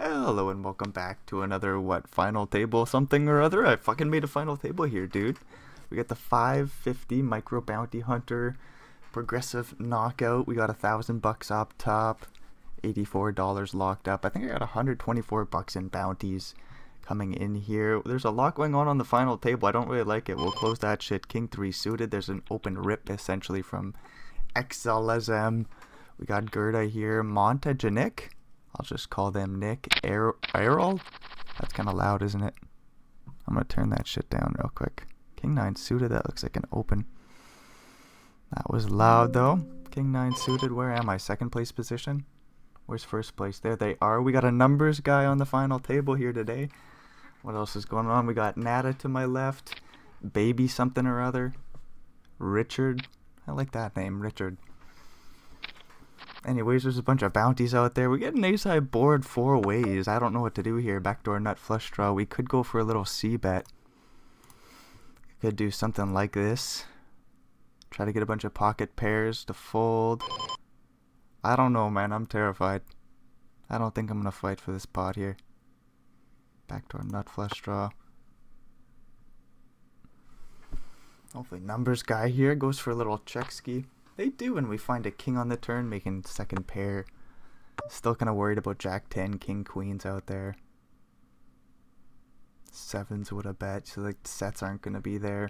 Hello and welcome back to another final table something or other. I fucking made a final table here, dude. We got the 550 micro bounty hunter progressive knockout. We got $1,000 up top, $84 locked up. I think I got $124 in bounties coming in here. There's a lot going on the final table. I don't really like it. We'll close that shit. King 3 suited. There's an open rip essentially from XLSM. We got Gerda here. Montagenik. I'll just call them Nick. Errol? That's kind of loud, isn't it? I'm going to turn that shit down real quick. King 9 suited. That looks like an open. That was loud, though. King 9 suited. Where am I? Second place position? Where's first place? There they are. We got a numbers guy on the final table here today. What else is going on? We got Nada to my left. Baby something or other. Richard. I like that name, Richard. Anyways, there's a bunch of bounties out there. We get an ace-high board 4 ways. I don't know what to do here. Backdoor nut flush draw. We could go for a little C-bet. Could do something like this. Try to get a bunch of pocket pairs to fold. I don't know, man. I'm terrified. I don't think I'm going to fight for this pot here. Backdoor nut flush draw. Hopefully numbers guy here goes for a little check ski. They do when we find a king on the turn, making second pair. Still kind of worried about Jack 10, King Queens out there. Sevens would have bet, so like sets aren't going to be there.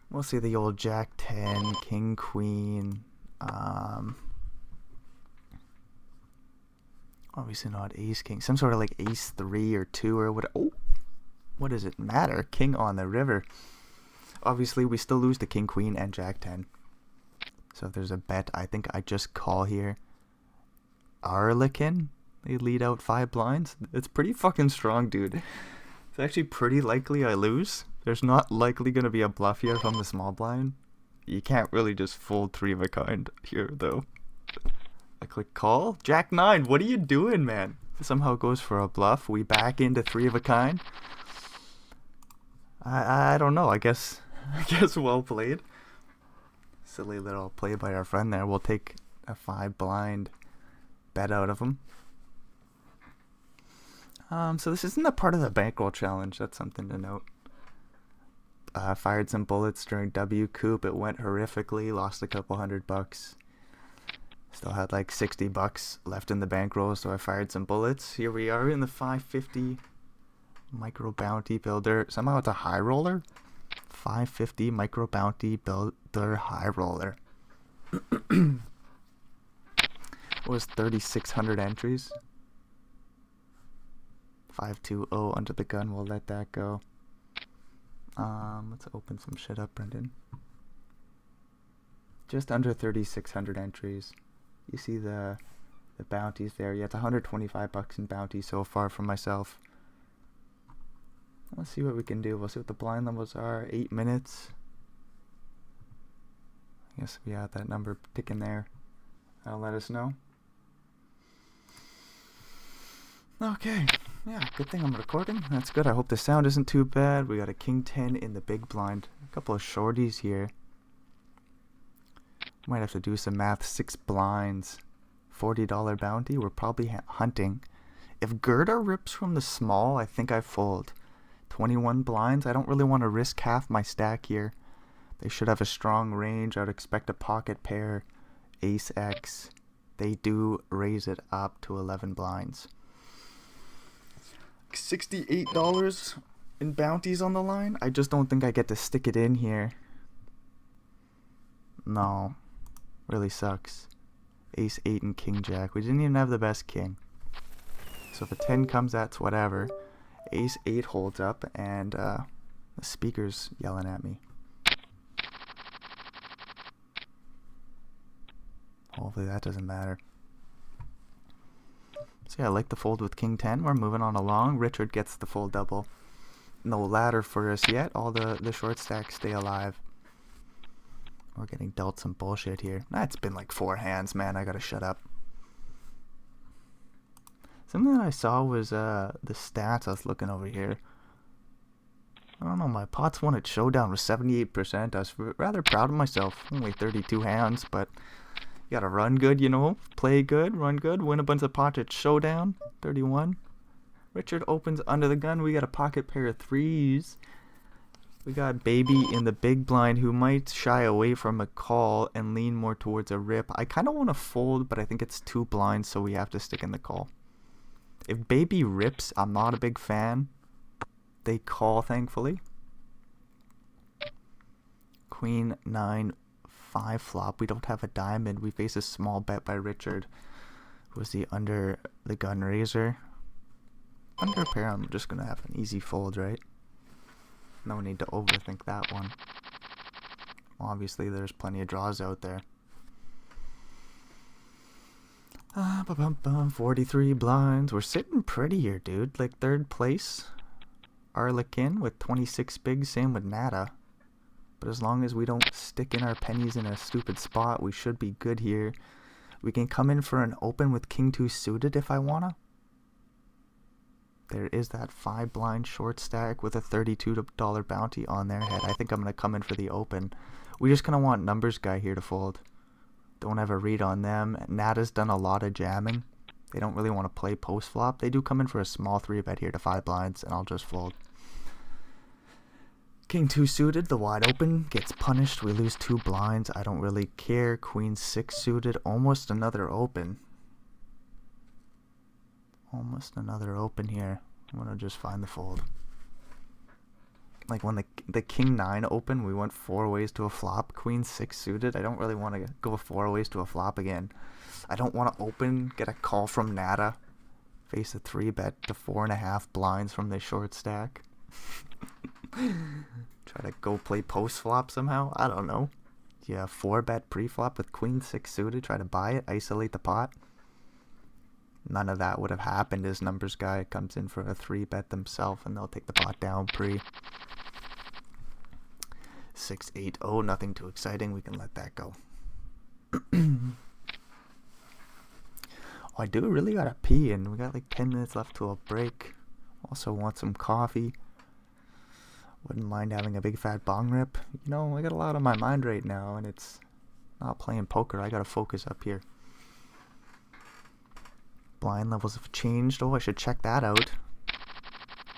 We'll see the old Jack 10, King Queen. Obviously not Ace King. Some sort of like Ace 3 or 2 or what. Oh, what does it matter? King on the river. Obviously, we still lose to King Queen and Jack 10. So if there's a bet, I think I just call here. Arlequin, they lead out 5 blinds. It's pretty fucking strong, dude. It's actually pretty likely I lose. There's not likely going to be a bluff here from the small blind. You can't really just fold 3 of a kind here, though. I click call. Jack 9, what are you doing, man? Somehow goes for a bluff. We back into 3 of a kind. I don't know. I guess well played. Silly little play by our friend there. We'll take a 5 blind bet out of him. So this isn't a part of the bankroll challenge. That's something to note. Fired some bullets during W Coup. It went horrifically. Lost a couple $100. Still had like $60 left in the bankroll, so I fired some bullets. Here we are in the 550 micro bounty builder. Somehow it's a high roller. 550 micro bounty builder high roller. Was 3,600 entries. 520 under the gun. We'll let that go. Let's open some shit up, Brendan. Just under 3,600 entries. You see the bounties there. Yeah, it's $125 in bounties so far for myself. Let's see what we can do. We'll see what the blind levels are. 8 minutes. I guess we have that number ticking there. That'll let us know. Okay. Yeah, good thing I'm recording. That's good. I hope the sound isn't too bad. We got a King 10 in the big blind. A couple of shorties here. Might have to do some math. 6 blinds. $40 bounty. We're probably hunting. If Gerda rips from the small, I think I fold. 21 blinds. I don't really want to risk half my stack here. They should have a strong range. I would expect a pocket pair. Ace X. They do raise it up to 11 blinds. $68 in bounties on the line. I just don't think I get to stick it in here. No. Really sucks. Ace 8 and King Jack. We didn't even have the best king. So if a 10 comes, that's whatever. Ace 8 holds up, and the speaker's yelling at me. Hopefully that doesn't matter. So yeah, I like the fold with King 10. We're moving on along. Richard gets the full double. No ladder for us yet. All the short stacks stay alive. We're getting dealt some bullshit here. That's been like 4 hands, man. I gotta shut up. Something that I saw was the stats. I was looking over here. I don't know, my pots won at Showdown was 78%. I was rather proud of myself. Only 32 hands, but gotta run good, you know, play good, run good, win a bunch of pocket showdown. 31. Richard opens under the gun. We got a pocket pair of threes. We got Baby in the big blind who might shy away from a call and lean more towards a rip. I kind of want to fold, but I think it's too blind, so we have to stick in the call. If Baby rips, I'm not a big fan. They call, thankfully. Queen 9 5 flop. We don't have a diamond. We face a small bet by Richard. Was the under the gun raiser? Under a pair, I'm just gonna have an easy fold, right? No need to overthink that one. Obviously, there's plenty of draws out there. 43 blinds. We're sitting pretty here, dude. Like third place. Arlequin with 26 bigs. Same with Nada. But as long as we don't stick in our pennies in a stupid spot, we should be good here. We can come in for an open with King 2 suited if I wanna. There is that 5 blind short stack with a $32 bounty on their head. I think I'm going to come in for the open. We just kind of want numbers guy here to fold. Don't have a read on them. Nada's done a lot of jamming. They don't really want to play post flop. They do come in for a small 3-bet here to 5 blinds, and I'll just fold. King 2 suited, the wide open, gets punished. We lose 2 blinds. I don't really care. Queen 6 suited, almost another open. Almost another open here. I'm gonna just find the fold. Like when the King 9 open, we went 4 ways to a flop. Queen 6 suited. I don't really want to go 4 ways to a flop again. I don't want to open, get a call from Nada, face a 3-bet to 4.5 blinds from the short stack. Try to go play post flop somehow. I don't know. Yeah, 4-bet pre-flop with Queen 6 suited. Try to buy it, isolate the pot. None of that would have happened as numbers guy comes in for a 3-bet themselves and they'll take the pot down pre. 6-8. Oh, nothing too exciting. We can let that go. I do really gotta pee and we got like 10 minutes left to a break. Also want some coffee. Wouldn't mind having a big fat bong rip. You know, I got a lot on my mind right now and it's not playing poker. I gotta focus up here. Blind levels have changed. Oh, I should check that out.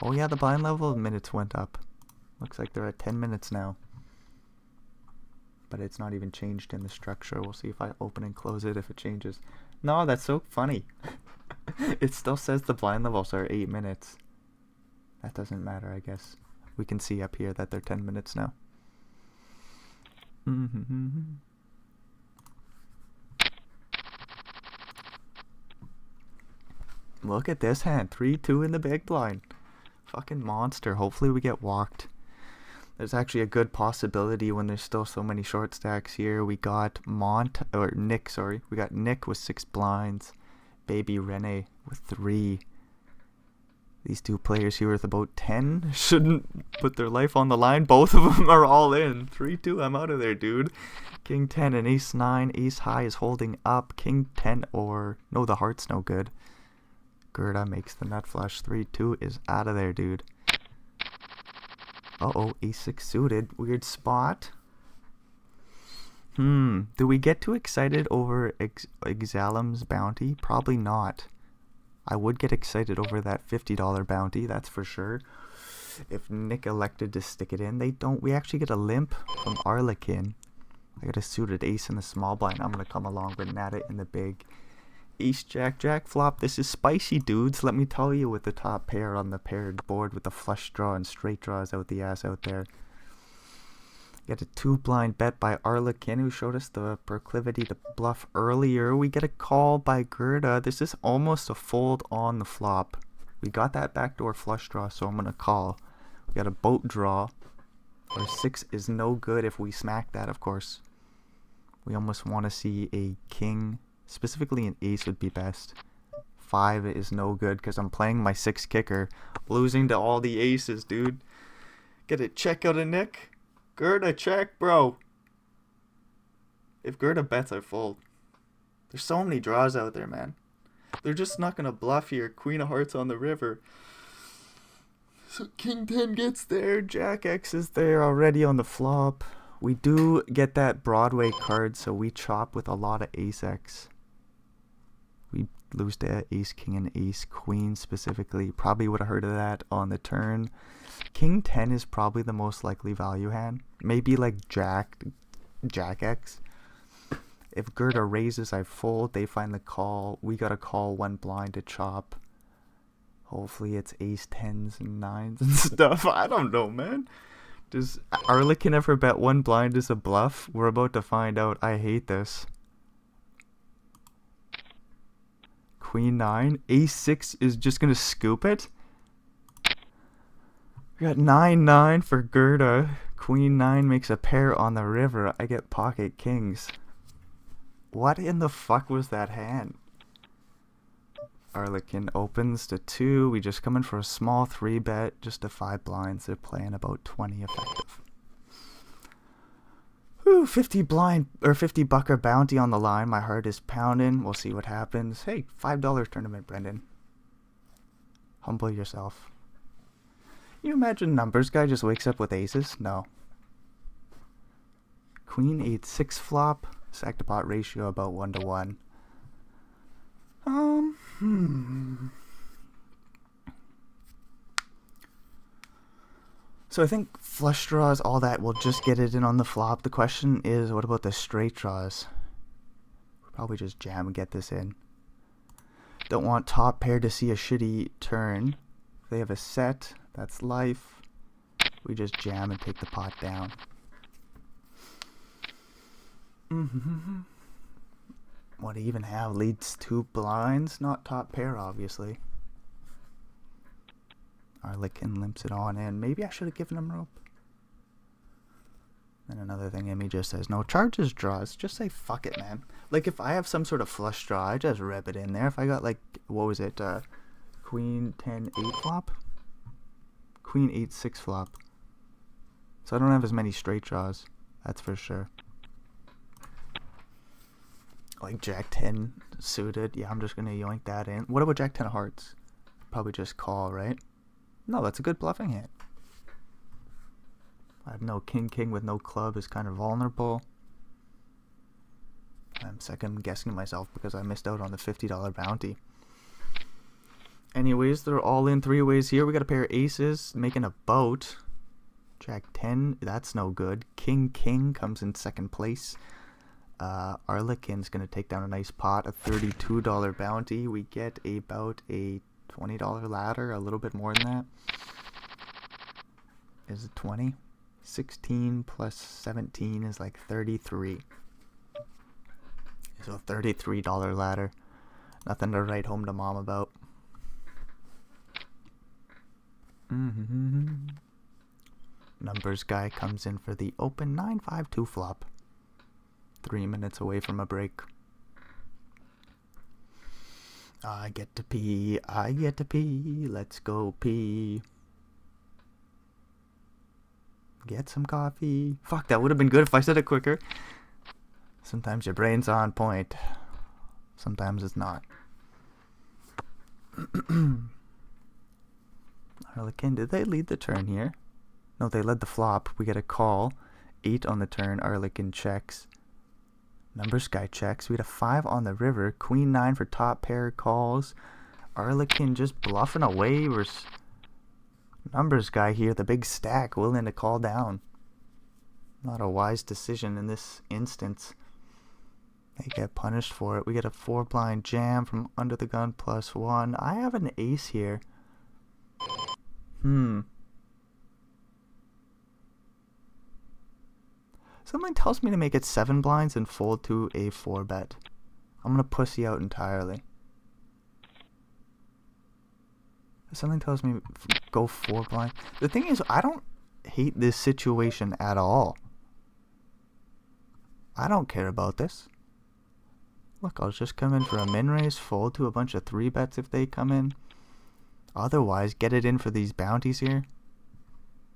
Oh yeah, the blind level minutes went up. Looks like they're at 10 minutes now. But it's not even changed in the structure. We'll see if I open and close it if it changes. No, that's so funny. It still says the blind levels are 8 minutes. That doesn't matter, I guess. We can see up here that they're 10 minutes now. Look at this hand. 3-2 in the big blind. Fucking monster. Hopefully we get walked. There's actually a good possibility when there's still so many short stacks here. We got Nick, sorry. We got Nick with 6 blinds. Baby Rene with 3. These two players here with about 10 shouldn't put their life on the line. Both of them are all in. 3-2, I'm out of there, dude. King 10 and Ace 9. Ace high is holding up. King 10 or... No, the heart's no good. Gerda makes the nut flush. 3-2 is out of there, dude. Uh-oh, Ace 6 suited. Weird spot. Do we get too excited over Exalem's bounty? Probably not. I would get excited over that $50 bounty, that's for sure. If Nick elected to stick it in, they don't. We actually get a limp from Arlequin. I got a suited ace in the small blind. I'm going to come along with Nada in the big. Ace, Jack, Jack flop. This is spicy, dudes. Let me tell you, with the top pair on the paired board with the flush draw and straight draws out the ass out there. Get a 2-blind bet by Arlequin, who showed us the proclivity to bluff earlier. We get a call by Gerda. This is almost a fold on the flop. We got that backdoor flush draw, so I'm going to call. We got a boat draw. Our 6 is no good if we smack that, of course. We almost want to see a king. Specifically an ace would be best. 5 is no good because I'm playing my 6 kicker. Losing to all the aces, dude. Get a check out of Nick. Gerda, check, bro. If Gerda bets, I fold. There's so many draws out there, man. They're just not going to bluff here. Queen of hearts on the river. So King 10 gets there. Jack X is there already on the flop. We do get that Broadway card, so we chop with a lot of ace-x. We lose to ace king and ace queen specifically. Probably would have heard of that on the turn. King 10 is probably the most likely value hand. Maybe like jack x. If Gerda raises, I fold. They find the call. We gotta call one blind to chop. Hopefully it's ace 10s and 9s and stuff. I don't know, man. Does Arlekin ever bet one blind is a bluff? We're about to find out. I hate this. Queen 9. Ace 6 is just gonna scoop it. We got 9-9 for Gerda. Queen 9 makes a pair on the river. I get pocket kings. What in the fuck was that hand? Arlekin opens to 2. We just come in for a small 3-bet, just to 5 blinds. They're playing about 20 effective. Ooh, 50 blind or 50 bucker bounty on the line. My heart is pounding. We'll see what happens. Hey, $5 tournament, Brendan. Humble yourself. Can you imagine numbers guy just wakes up with aces? No. Queen 8-6 flop. Sack to pot ratio about 1-to-1. So I think flush draws, all that, will just get it in on the flop. The question is, what about the straight draws? We'll probably just jam and get this in. Don't want top pair to see a shitty turn. If they have a set, that's life. We just jam and take the pot down. What do you even have? Leads 2 blinds, not top pair, obviously. Arlekin limps it on in. Maybe I should have given him rope. And another thing Amy just says, no charges draws. Just say fuck it, man. Like if I have some sort of flush draw, I just rip it in there. If I got like, what was it? Queen 10-8 flop? Queen 8-6 flop. So I don't have as many straight draws. That's for sure. Like Jack 10 suited. Yeah, I'm just going to yoink that in. What about Jack 10 hearts? Probably just call, right? No, that's a good bluffing hand. I have no king with no club is kind of vulnerable. I'm second guessing myself because I missed out on the $50 bounty. Anyways, they're all in 3 ways here. We got a pair of aces making a boat. Jack 10, that's no good. King comes in second place. Arlekin's going to take down a nice pot, a $32 bounty. We get about a $20 ladder, a little bit more than that. Is it 20? 16 plus 17 is like 33. So $33 ladder. Nothing to write home to mom about. Numbers guy comes in for the open 9-5-2 flop. 3 minutes away from a break. I get to pee, let's go pee. Get some coffee. Fuck, that would have been good if I said it quicker. Sometimes your brain's on point. Sometimes it's not. Arlekin, did they lead the turn here? No, they led the flop. We get a call. 8 on the turn. Arlekin checks. Numbers guy checks. We had a 5 on the river. Queen 9 for top pair calls. Arlekin just bluffing away. Numbers guy here, the big stack, willing to call down. Not a wise decision in this instance. They get punished for it. We get a 4 blind jam from under the gun +1. I have an ace here. Something tells me to make it 7 blinds and fold to a 4 bet. I'm going to pussy out entirely. Something tells me go 4 blind. The thing is, I don't hate this situation at all. I don't care about this. Look, I'll just come in for a min raise, fold to a bunch of 3 bets if they come in. Otherwise, get it in for these bounties here.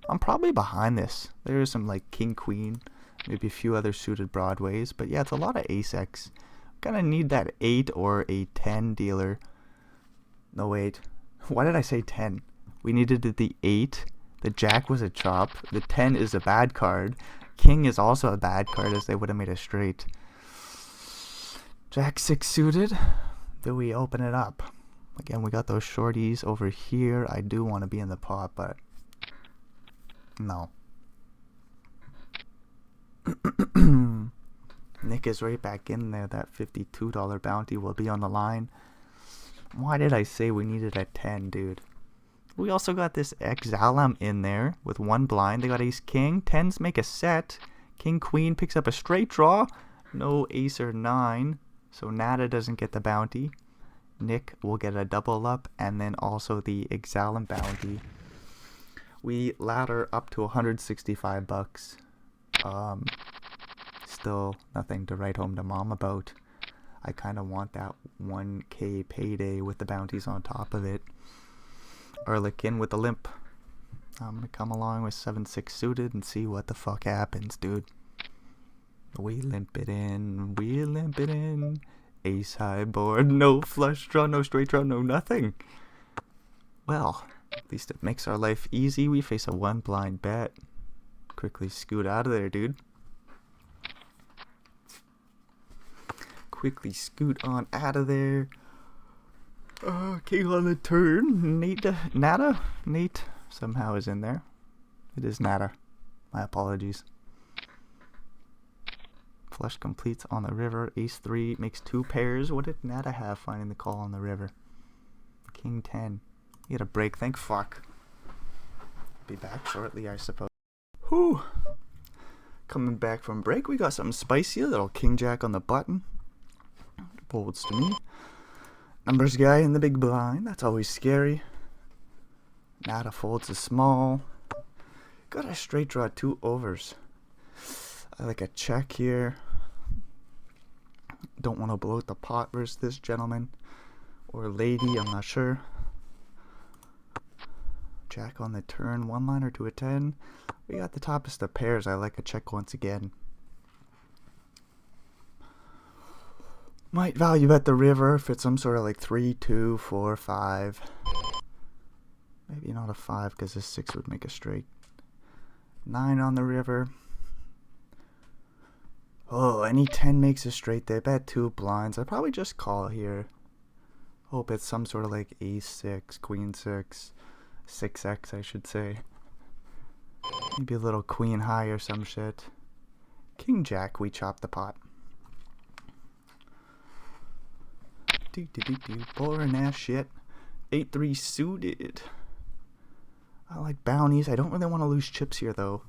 I'm probably behind this. There is some like king queen, maybe a few other suited broadways, but yeah, it's a lot of ace-x. Gonna need that 8 or a 10 dealer. No, wait. Why did I say 10? We needed the 8. The jack was a chop. The 10 is a bad card. king is also a bad card, as they would have made a straight. Jack 6 suited. Do we open it up? Again, we got those shorties over here. I do want to be in the pot, but no. Nick is right back in there. That $52 bounty will be on the line. Why did I say we needed a 10, dude? We also got this Exalum in there with one blind. They got ace king. 10s make a set. King queen picks up a straight draw. No ace or 9. So Nada doesn't get the bounty. Nick will get a double up, and then also the Exalum bounty. We ladder up to 165 bucks. Still nothing to write home to mom about. I kind of want that 1K payday with the bounties on top of it. Erlikin with the limp. I'm gonna come along with 7-6 suited and see what the fuck happens, dude. We limp it in. We limp it in. Ace high board. No flush draw. No straight draw. No nothing. Well, at least it makes our life easy. We face a 1 blind bet. Quickly scoot out of there, dude. Quickly scoot on out of there. King on the turn. Nada? Nate somehow is in there. It is Nada. My apologies. Flush completes on the river. Ace 3 makes 2 pairs. What did Nada have finding the call on the river? King 10. He had a break. Thank fuck. Be back shortly, I suppose. Whew. Coming back from break, we got something spicy. A little king jack on the button. Folds to me. Numbers guy in the big blind. That's always scary. Nada folds a small. Got a straight draw, 2 overs. I like a check here. Don't want to bloat the pot versus this gentleman. Or lady, I'm not sure. Jack on the turn, 1 liner to a 10. We got the toppest of pairs. I like a check once again. Might value bet the river if it's some sort of like 3, 2, 4, 5. Maybe not a 5 because this 6 would make a straight. 9 on the river. Oh, any 10 makes a straight. They bet 2 blinds. I probably just call here. Hope it's some sort of like ace 6, queen 6, 6x I should say. Maybe a little queen high or some shit. King jack, we chop the pot. Boring ass shit. 8-3 suited. I like bounties. I don't really want to lose chips here though.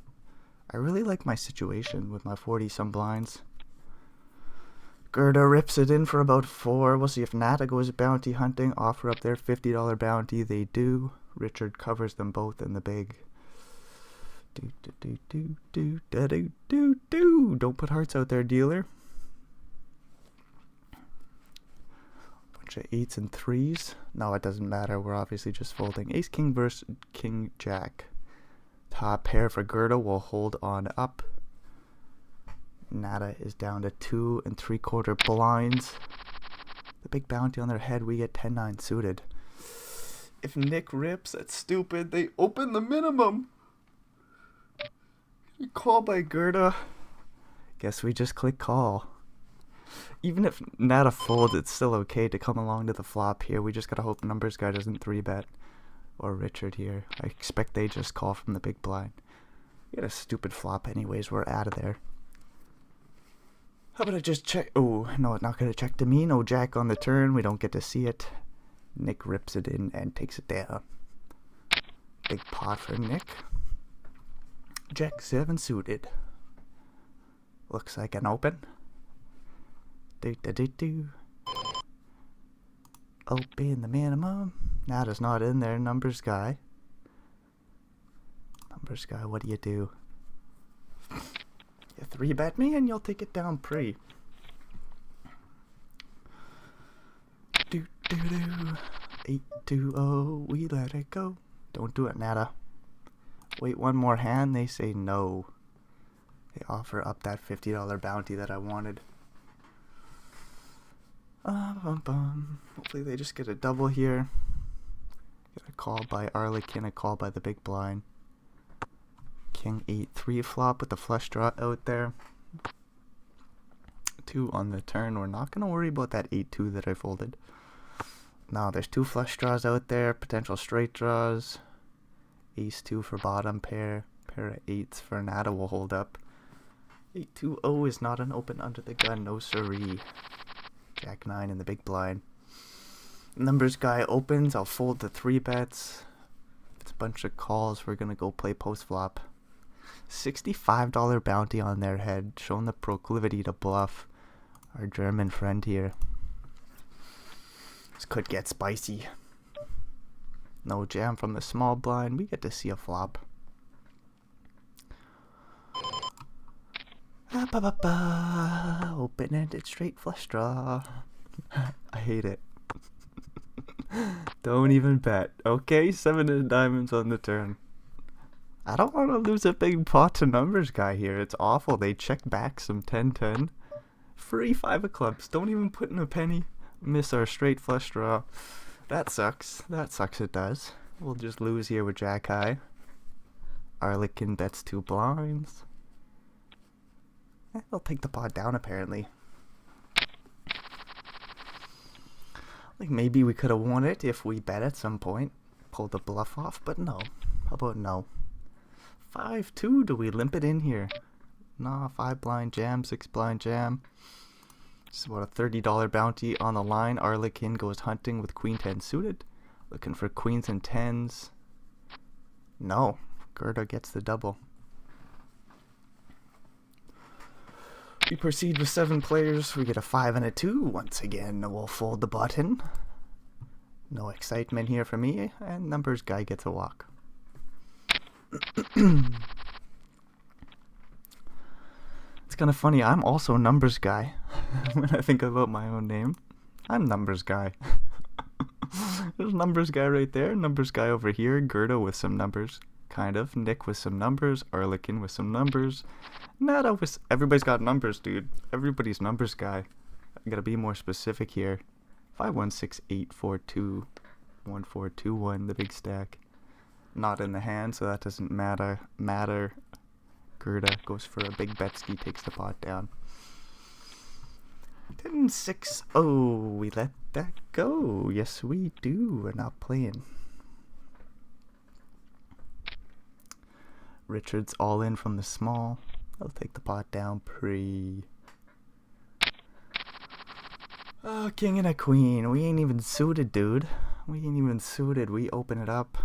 I really like my situation with my 40 some blinds. Gerda rips it in for about 4. We'll see if Nata goes bounty hunting. Offer up their $50 bounty. They do. Richard covers them both in the big. Don't put hearts out there, dealer. Bunch of 8s and 3s. No, it doesn't matter. We're obviously just folding. Ace king versus king jack. Top pair for Gerda will hold on up. Nada is down to 2 3/4 blinds. The big bounty on their head. We get 10-9 suited. If Nick rips, that's stupid. They open the minimum. Call by Gerda. Guess we just click call. Even if Nada folds, it's still okay to come along to the flop here. We just gotta hope numbers guy doesn't 3-bet. Or Richard here. I expect they just call from the big blind. We got a stupid flop anyways. We're out of there. How about I just check? Oh, no, not gonna check to me. No jack on the turn. We don't get to see it. Nick rips it in and takes it down. Big pot for Nick. Jack 7 suited. Looks like an open. Open the minimum. Nada's not in there. Numbers guy. Numbers guy, what do? You 3-bet me and you'll take it down pre. 8-2-0. We let it go. Don't do it, Nada. Wait one more hand. They say no. They offer up that $50 bounty that I wanted. Hopefully they just get a double here. Get a call by Arlequin, a call by the big blind. King 8-3 flop with the flush draw out there. 2 on the turn. We're not going to worry about that 8-2 that I folded. Now there's 2 flush draws out there. Potential straight draws. Ace-2 for bottom pair. Pair of 8s for Nada will hold up. 8-2-0 is not an open under the gun. No siree. Jack-9 in the big blind. Numbers guy opens. I'll fold the 3 bets. If it's a bunch of calls, we're going to go play post flop. $65 bounty on their head. Showing the proclivity to bluff. Our German friend here. This could get spicy. No jam from the small blind. We get to see a flop. Open-ended straight flush draw. I hate it. Don't even bet. Okay, 7 of diamonds on the turn. I don't want to lose a big pot to numbers guy here. It's awful. They check back some 10-10. Free 5 of clubs. Don't even put in a penny. Miss our straight flush draw. That sucks. That sucks, it does. We'll just lose here with Jack High. Arlequin bets 2 blinds. They'll take the pot down apparently. Like maybe we could have won it if we bet at some point. Pulled the bluff off, but no. How about no? 5-2, do we limp it in here? Nah, 5 blind jam, 6 blind jam. This is about a $30 bounty on the line. Arlequin goes hunting with queen 10 suited. Looking for queens and 10s. No, Gerda gets the double. We proceed with 7 players. We get a 5 and a 2. Once again, we'll fold the button. No excitement here for me. And numbers guy gets a walk. It's kind of funny. I'm also numbers guy. When I think about my own name, I'm numbers guy. There's numbers guy right there. Numbers guy over here. Gerda with some numbers. Kind of. Nick with some numbers. Arlequin with some numbers. Nada with... Everybody's got numbers, dude. Everybody's numbers guy. I gotta be more specific here. 5-1-6-8-4-2 1-4-2-1, the big stack. Not in the hand, so that doesn't matter. Gerda goes for a big Betsky, takes the pot down. 10-6. Oh, we let that go. Yes, we do. We're not playing. Richard's all in from the small. I'll take the pot down pre. Oh, king and a queen. We ain't even suited, dude. We ain't even suited. We open it up.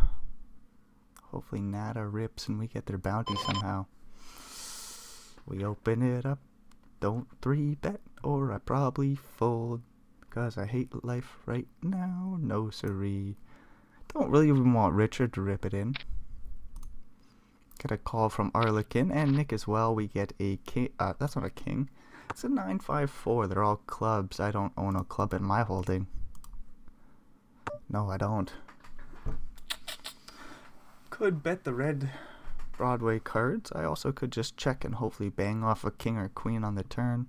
Hopefully Nada rips and we get their bounty somehow. We open it up. Don't 3-bet or I probably fold. Cause I hate life right now. No siree. Don't really even want Richard to rip it in. Get a call from Arlequin and Nick as well. We get a king. That's not a king. It's a 9-5-4. They're all clubs. I don't own a club in my holding. No, I don't. Could bet the red Broadway cards. I also could just check and hopefully bang off a king or queen on the turn.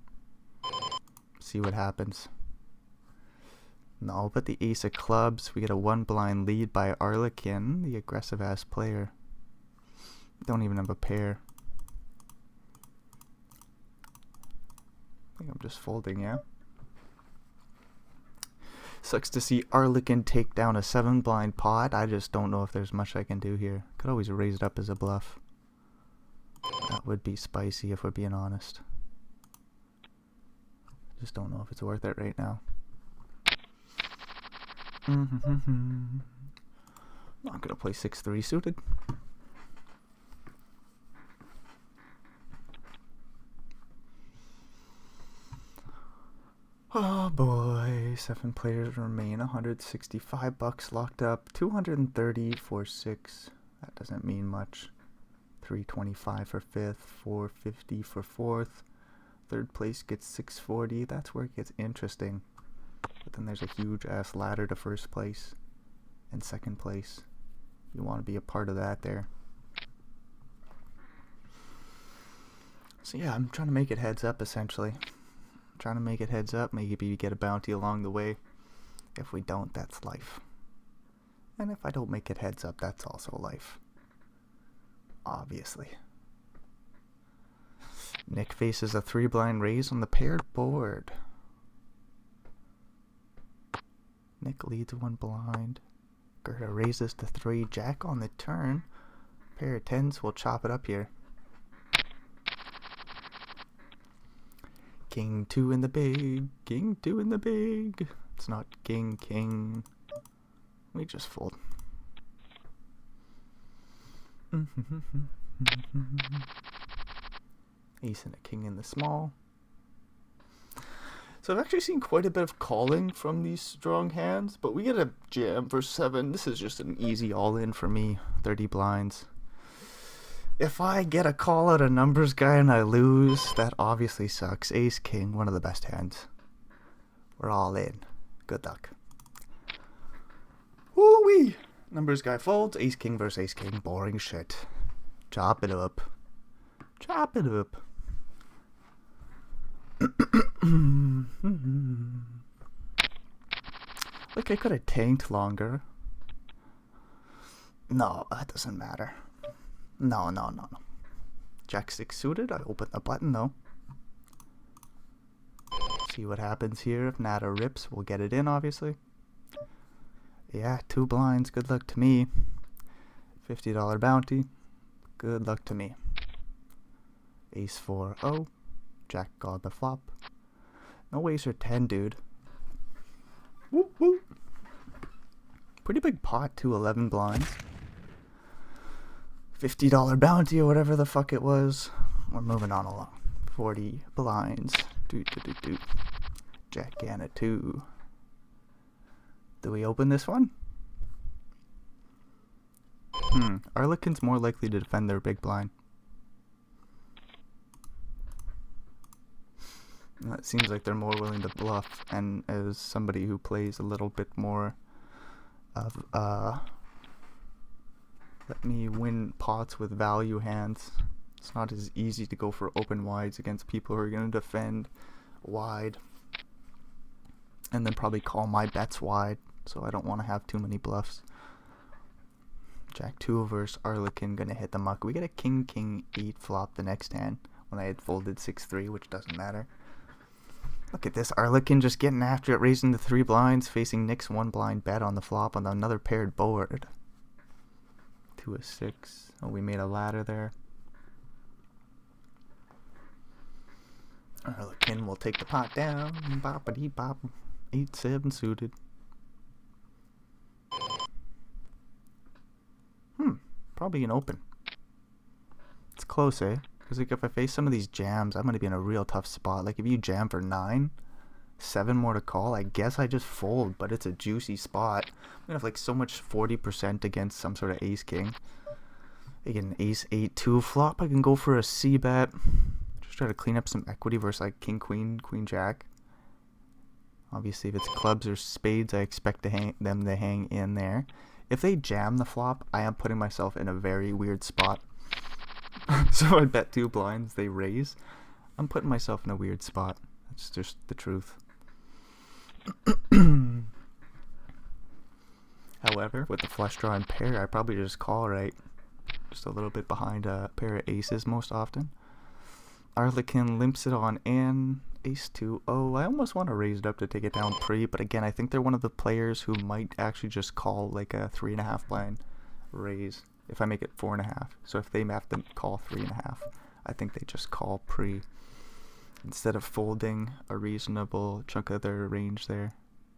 See what happens. No, but the ace of clubs. We get a 1 blind lead by Arlequin, the aggressive ass player. Don't even have a pair. I think I'm just folding, yeah. Sucks to see Arlequin take down a 7 blind pot. I just don't know if there's much I can do here. Could always raise it up as a bluff. That would be spicy if we're being honest. Just don't know if it's worth it right now. I'm not gonna play 6-3 suited. Oh boy, 7 players remain. 165 bucks locked up. 230 for 6. That doesn't mean much. 325 for 5th. 450 for 4th. 3rd place gets 640. That's where it gets interesting. But then there's a huge ass ladder to 1st place and 2nd place. You want to be a part of that there. So yeah, I'm trying to make it heads up essentially. Trying to make it heads up. Maybe we get a bounty along the way. If we don't, that's life. And if I don't make it heads up, that's also life. Obviously. Nick faces a 3-blind raise on the paired board. Nick leads 1 blind. Gerda raises to 3. Jack on the turn. Pair of 10s will chop it up here. King 2 in the big. King 2 in the big. It's not king, king. We just fold. Ace and a king in the small. So I've actually seen quite a bit of calling from these strong hands, but we get a jam for 7. This is just an easy all-in for me. 30 blinds. If I get a call at a numbers guy and I lose, that obviously sucks. Ace, king, one of the best hands. We're all in. Good luck. Woo-wee! Numbers guy folds. Ace, king versus ace, king. Boring shit. Chop it up. Chop it up. Like I could have tanked longer. No, that doesn't matter. No. Jack 6 suited. I open the button though. See what happens here. If Nada rips, we'll get it in obviously. Yeah, 2 blinds. Good luck to me. $50 bounty. Good luck to me. Ace 4. Oh. Jack got the flop. No ace or 10, dude. Whoop, whoop. Pretty big pot, too. 11 blinds. $50 bounty or whatever the fuck it was. We're moving on along. 40 blinds. Do. Jack and a 2. Do we open this one? Arlequin's more likely to defend their big blind. It seems like they're more willing to bluff, and as somebody who plays a little bit more of let me win pots with value hands, it's not as easy to go for open wides against people who are going to defend wide and then probably call my bets wide, so I don't want to have too many bluffs. Jack 2 versus Arlequin, gonna hit the muck. We get a king 8 flop the next hand when I had folded 6-3, which doesn't matter. Look at this, Arlequin just getting after it, raising the 3 blinds, facing Nick's 1 blind bet on the flop on another paired board. 2 of 6. Oh, we made a ladder there. Arlequin will take the pot down. Boppity bop. 8-7 suited. Probably an open. It's close, eh? Because like if I face some of these jams, I'm going to be in a real tough spot. Like if you jam for 9, 7 more to call, I guess I just fold, but it's a juicy spot. I'm going to have like so much 40% against some sort of ace king. I get an ace 8-2 flop. I can go for a C bet. Just try to clean up some equity versus like king queen, queen jack. Obviously if it's clubs or spades, I expect them to hang in there. If they jam the flop, I am putting myself in a very weird spot. So I bet 2 blinds, they raise. I'm putting myself in a weird spot. That's just the truth. However, with the flush draw and pair, I probably just call right. Just a little bit behind a pair of aces most often. Arlequin limps it on in. Ace 2. Oh, I almost want to raise it up to take it down pre, but again, I think they're one of the players who might actually just call like a 3.5 blind raise if I make it 4.5. So if they have to call 3.5, I think they just call pre instead of folding a reasonable chunk of their range there.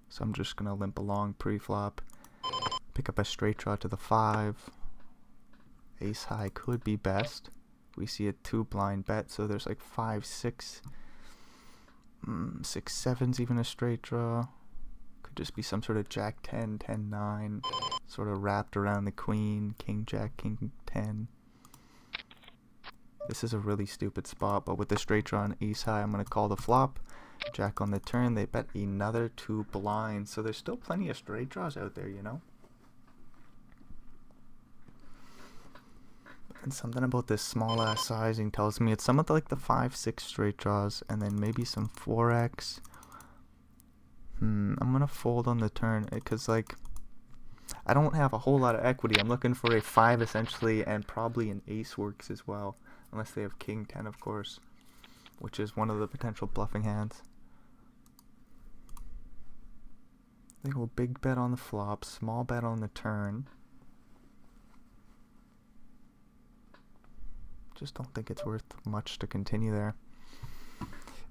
So I'm just gonna limp along pre-flop, pick up a straight draw to the 5. Ace high could be best. We see a 2 blind bet, so there's like 5, 6, 6, 7's even a straight draw. Could just be some sort of jack 10, 10, 9, sort of wrapped around the queen, king jack, king 10. This is a really stupid spot, but with the straight draw and ace high, I'm going to call the flop. Jack on the turn, they bet another 2 blinds, so there's still plenty of straight draws out there, you know? And something about this small ass sizing tells me it's some of like the 5, 6 straight draws, and then maybe some 4x. I'm gonna fold on the turn because like I don't have a whole lot of equity. I'm looking for a 5 essentially, and probably an ace works as well, unless they have king 10, of course. which is one of the potential bluffing hands. They go big bet on the flop, small bet on the turn. Just don't think it's worth much to continue there.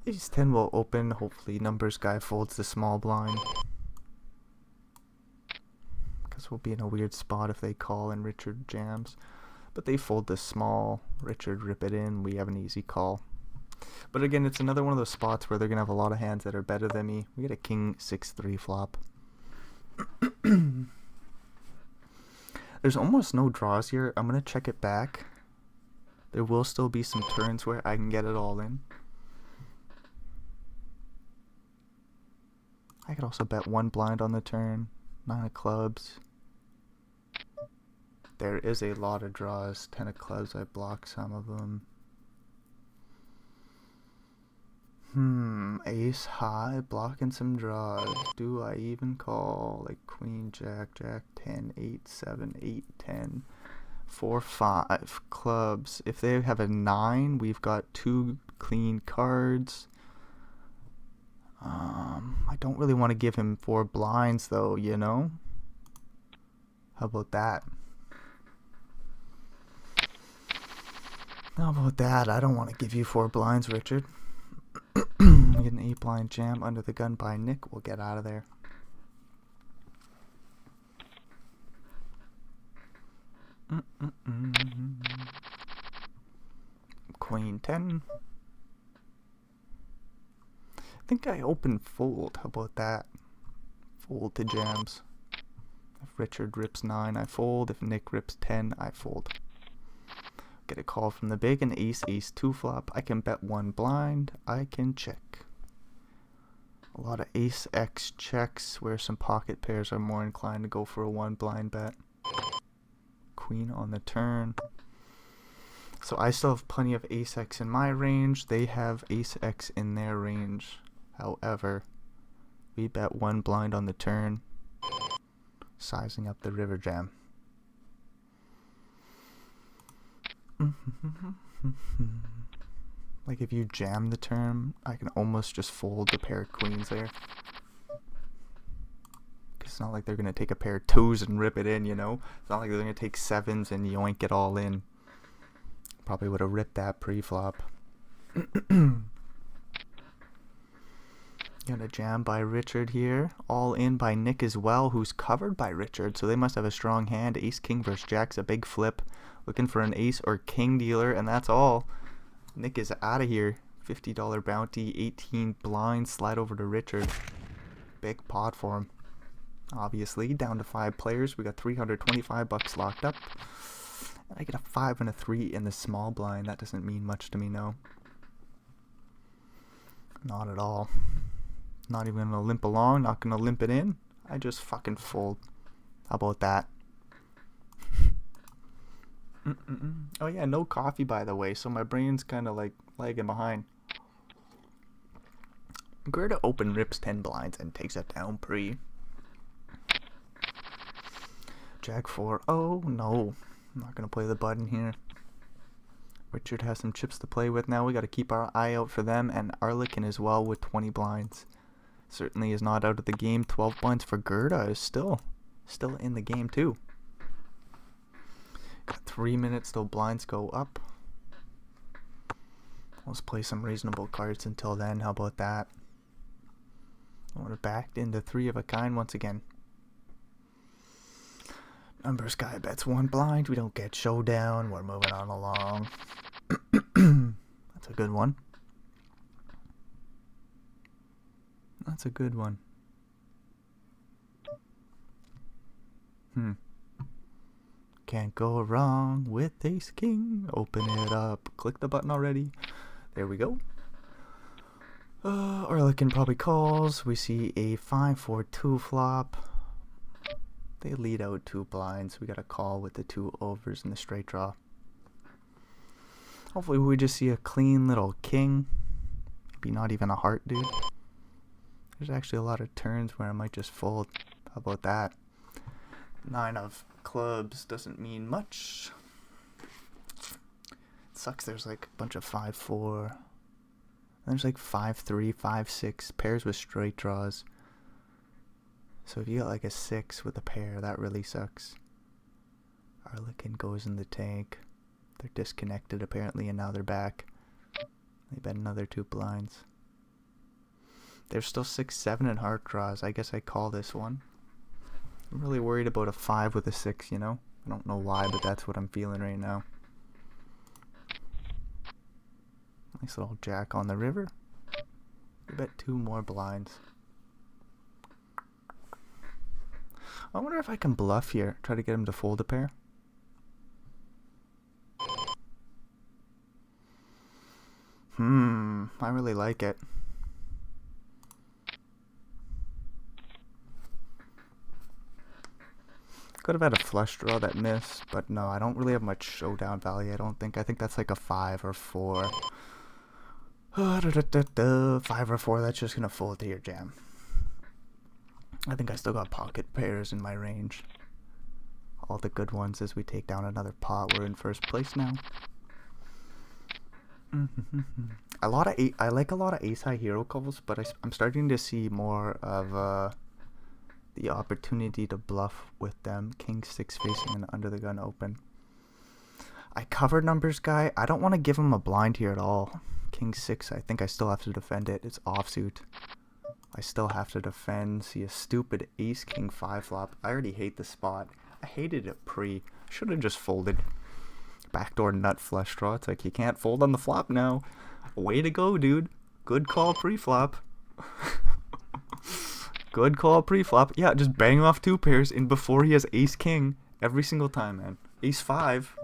Ace 10 will open. Hopefully numbers guy folds the small blind. Because we'll be in a weird spot if they call and Richard jams. But they fold the small. Richard rip it in. We have an easy call. But again, it's another one of those spots where they're going to have a lot of hands that are better than me. We get a king 6-3 flop. There's almost no draws here. I'm going to check it back. There will still be some turns where I can get it all in. I could also bet one blind on the turn. 9 of clubs. There is a lot of draws. 10 of clubs, I block some of them. Ace high, blocking some draws. Do I even call? Like queen, jack, jack, 10, 8, 7, 8, 10. 4, 5 clubs. If they have a 9, we've got 2 clean cards. I don't really want to give him 4 blinds though, you know? How about that? How about that? I don't want to give you 4 blinds, Richard. We get an 8 blind jam under the gun by Nick. We'll get out of there. Queen 10. I think I open fold. How about that? Fold to jams. If Richard rips 9, I fold. If Nick rips 10, I fold. Get a call from the big and ace, ace 2 flop. I can bet 1 blind. I can check. A lot of ace X checks where some pocket pairs are more inclined to go for a 1 blind bet. Queen on the turn. So I still have plenty of ace X in my range. They have ace X in their range. However, we bet 1 blind on the turn. Sizing up the river jam. Like if you jam the turn, I can almost just fold the pair of queens there. Cause it's not like they're gonna take a pair of 2s and rip it in, you know? It's not like they're gonna take 7s and yoink it all in. Probably would have ripped that pre-flop. Got a jam by Richard here. All in by Nick as well, who's covered by Richard. So they must have a strong hand. Ace king versus jack's a big flip. Looking for an ace or king dealer, and that's all. Nick is out of here. $50 bounty, 18 blinds. Slide over to Richard. Big pot for him. Obviously, down to 5 players. We got $325 locked up. I get a 5 and a 3 in the small blind. That doesn't mean much to me, no. Not at all. Not even gonna limp along. Not gonna limp it in. I just fucking fold. How about that? Oh yeah, no coffee by the way, so my brain's kind of like lagging behind. Gerda open rips 10 blinds and takes it down pre. Jack 4. Oh no, I'm not gonna play the button here. Richard has some chips to play with now. We got to keep our eye out for them, and Arlekin as well with 20 blinds. Certainly is not out of the game. 12 blinds for Gerda is still in the game too. Got 3 minutes till blinds go up. Let's play some reasonable cards until then. How about that? We're backed into 3 of a kind once again. Numbers guy bets 1 blind. We don't get showdown. We're moving on along. That's a good one. That's a good one. Can't go wrong with ace king. Open it up. Click the button already. There we go. Arlekin probably calls. We see a 5-4-2 flop. They lead out 2 blinds. We got a call with the 2 overs in the straight draw. Hopefully we just see a clean little king. Maybe not even a heart, dude. There's actually a lot of turns where I might just fold. How about that? 9 of clubs doesn't mean much. It sucks there's like a bunch of 5-4. There's like 5-3, 5-6 pairs with straight draws. So if you got like a 6 with a pair, that really sucks. Arlequin goes in the tank. They're disconnected apparently, and now they're back. They bet another 2 blinds. There's still 6-7 in heart draws. I guess I call this one. I'm really worried about a 5 with a 6, you know? I don't know why, but that's what I'm feeling right now. Nice little jack on the river. We bet 2 more blinds. I wonder if I can bluff here. Try to get him to fold a pair. I really like it. Could have had a flush draw that missed, but no, I don't really have much showdown value, I don't think. I think that's like a 5 or 4. 5 or 4, that's just gonna fold to your jam. I think I still got pocket pairs in my range. All the good ones as we take down another pot. We're in first place now. I like a lot of ace high hero calls, but I'm starting to see more of the opportunity to bluff with them. King 6 facing and under the gun open. I cover numbers guy. I don't want to give him a blind here at all. King 6, I think I still have to defend it. It's offsuit. I still have to defend. See a stupid ace king 5 flop. I already hate the spot. I hated it pre. Should have just folded. Backdoor nut flush draw. It's like you can't fold on the flop now. Way to go, dude. Good call pre-flop. Good call pre-flop. Yeah, just bang off 2 pairs in before he has ace king every single time, man. Ace 5.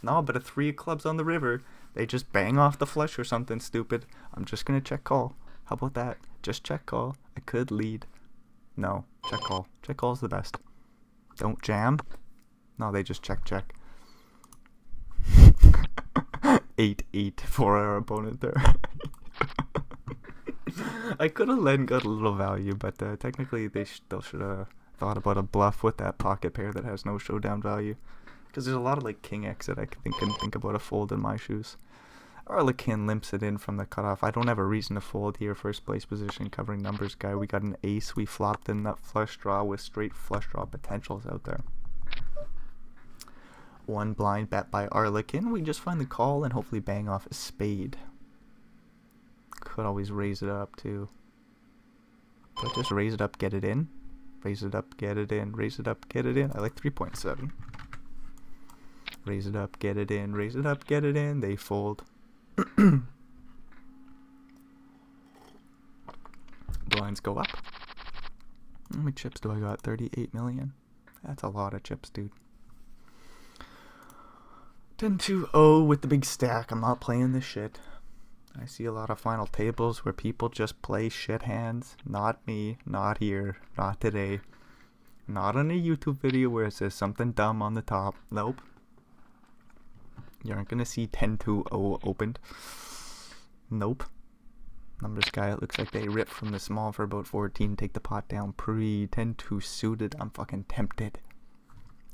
No, but a 3 of clubs on the river. They just bang off the flush or something stupid. I'm just gonna check call. How about that? Just check call. I could lead. No, check call. Check call's the best. Don't jam. No, they just check. 8-8 for our opponent there. I could have led and got a little value, but technically they still should have thought about a bluff with that pocket pair that has no showdown value. Because there's a lot of like king X that I can think about a fold in my shoes. Arlequin limps it in from the cutoff. I don't have a reason to fold here. First place position, covering numbers guy. We got an ace. We flopped in that flush draw with straight flush draw potentials out there. 1 blind bet by Arlequin. We just find the call and hopefully bang off a spade. Could always raise it up too. But just raise it up, get it in. Raise it up, get it in. Raise it up, get it in. I like 3.7. Raise it up, get it in. Raise it up, get it in. They fold. Blinds go up. How many chips do I got? 38 million. That's a lot of chips, dude. 10-2-0 with the big stack. I'm not playing this shit. I see a lot of final tables where people just play shit hands. Not me. Not here. Not today. Not on a YouTube video where it says something dumb on the top. Nope. You aren't gonna see 10-2-0 opened. Nope. Numbers guy, it looks like they ripped from the small for about 14. Take the pot down pre 10-2 suited. I'm fucking tempted.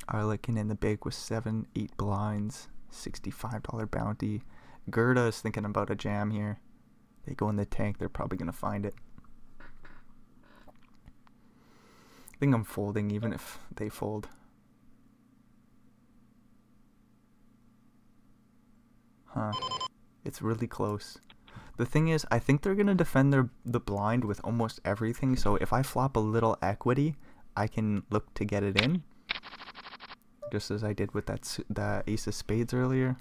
Arlequin in the big with 7-8 blinds. $65 bounty. Gerda is thinking about a jam here. They go in the tank. They're probably gonna find it. I think I'm folding even if they fold. Huh. It's really close. The thing is, I think they're going to defend the blind with almost everything, so if I flop a little equity, I can look to get it in. Just as I did with the ace of spades earlier.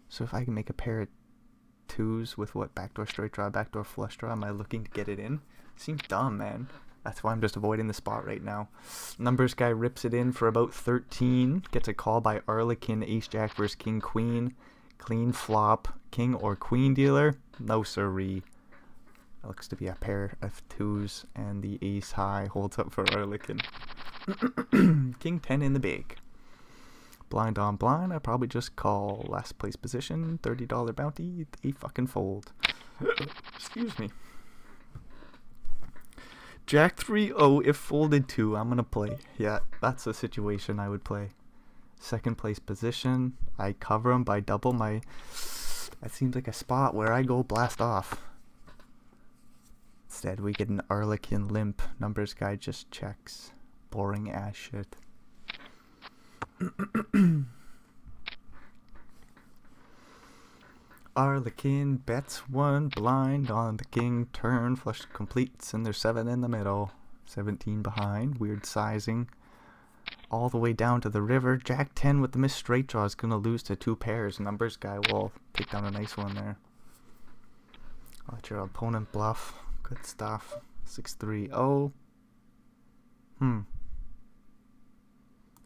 So if I can make a pair of 2s with what? Backdoor straight draw, backdoor flush draw, am I looking to get it in? Seems dumb, man. That's why I'm just avoiding the spot right now. Numbers guy rips it in for about 13. Gets a call by Arlequin, ace jack versus king queen. Clean flop, king or queen dealer? No siree. That looks to be a pair of 2s, and the ace high holds up for Arlequin. King 10 in the big. Blind on blind, I probably just call. Last place position, $30 bounty, they fucking fold. Excuse me. Jack 3-0, if folded 2, I'm gonna play. Yeah, that's a situation I would play. Second place position, I cover him by double my That seems like a spot where I go blast off. Instead, we get an Arlequin limp. Numbers guy just checks. Boring ass shit. Arlequin bets one blind on the king turn. Flush completes and there's 7 in the middle. 17 behind. Weird sizing. All the way down to the river. Jack 10 with the missed straight draw is going to lose to 2 pairs. Numbers guy will take down a nice one there. Let your opponent bluff. Good stuff. 6-3. Oh.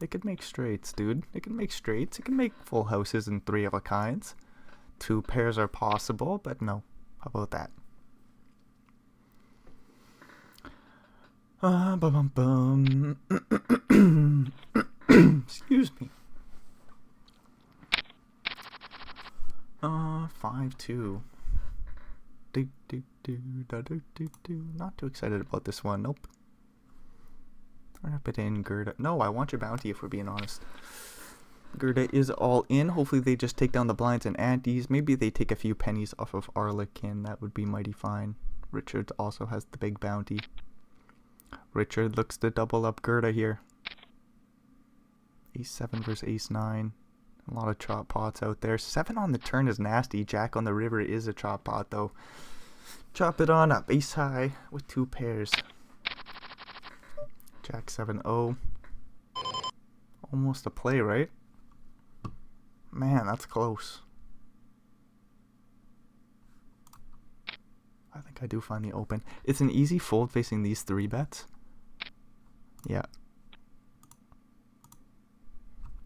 They could make straights, dude. They can make straights. They can make full houses and 3 of a kinds. 2 pairs are possible, but no. How about that? Excuse me. 5-2. Not too excited about this one. Nope. Turn up it in, Gerda. No, I want your bounty if we're being honest. Gerda is all in. Hopefully they just take down the blinds and antes. Maybe they take a few pennies off of Arlequin. That would be mighty fine. Richard also has the big bounty. Richard looks to double up Gerda here. Ace-7 versus Ace-9. A lot of chop pots out there. 7 on the turn is nasty. Jack on the river is a chop pot though. Chop it on up. Ace high with 2 pairs. Jack 7-0. Almost a play, right? Man, that's close. I think I do find the open. It's an easy fold facing these 3 bets. Yeah.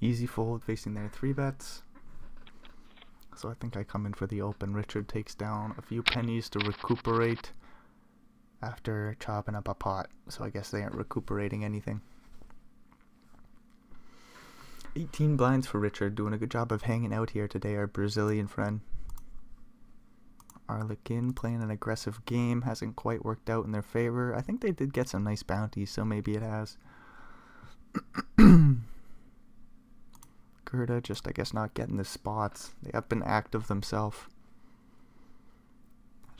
Easy fold facing their 3 bets. So I think I come in for the open. Richard takes down a few pennies to recuperate after chopping up a pot. So I guess they aren't recuperating anything. 18 blinds for Richard. Doing a good job of hanging out here today, our Brazilian friend. Arlequin playing an aggressive game. Hasn't quite worked out in their favor. I think they did get some nice bounties, so maybe it has. Gerda just, I guess, not getting the spots. They have been active themselves.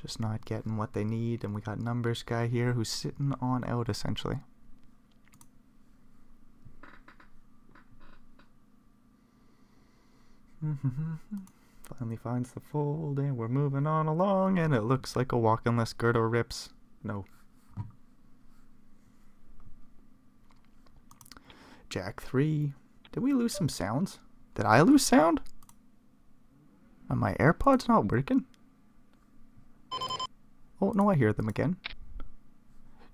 Just not getting what they need. And we got numbers guy here who's sitting on out, essentially. Finally finds the fold, and we're moving on along, and it looks like a walk unless Gerda rips. No. Jack 3. Did we lose some sounds? Did I lose sound? Are my AirPods not working? Oh, no, I hear them again.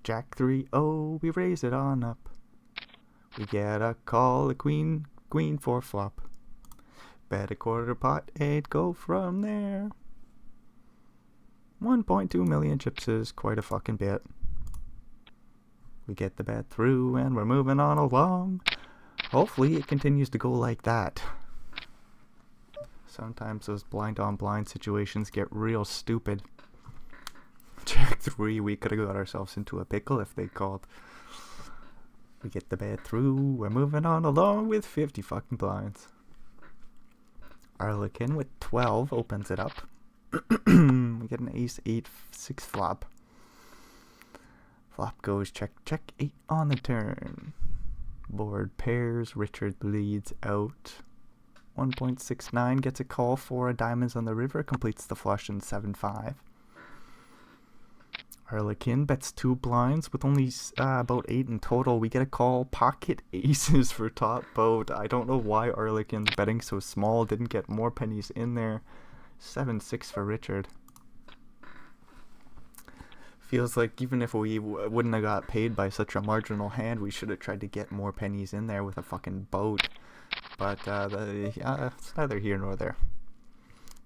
Jack 3. Oh, we raise it on up. We get a call, a queen 4 flop. Bet a quarter pot, 8, go from there. 1.2 million chips is quite a fucking bit. We get the bet through, and we're moving on along. Hopefully it continues to go like that. Sometimes those blind on blind situations get real stupid. Jack 3, we could have got ourselves into a pickle if they called. We get the bet through, we're moving on along with 50 fucking blinds. Arlequin with 12 opens it up. We get an ace-8, 6 flop. Flop goes check, check, 8 on the turn. Board pairs, Richard leads out. 1.69 gets a call for a diamonds on the river, completes the flush in 7-5. Arlequin bets 2 blinds with only about 8 in total. We get a call, pocket aces for top boat. I don't know why Arlequin's betting so small, didn't get more pennies in there. 7-6 for Richard. Feels like even if we wouldn't have got paid by such a marginal hand, we should have tried to get more pennies in there with a fucking boat. But it's neither here nor there.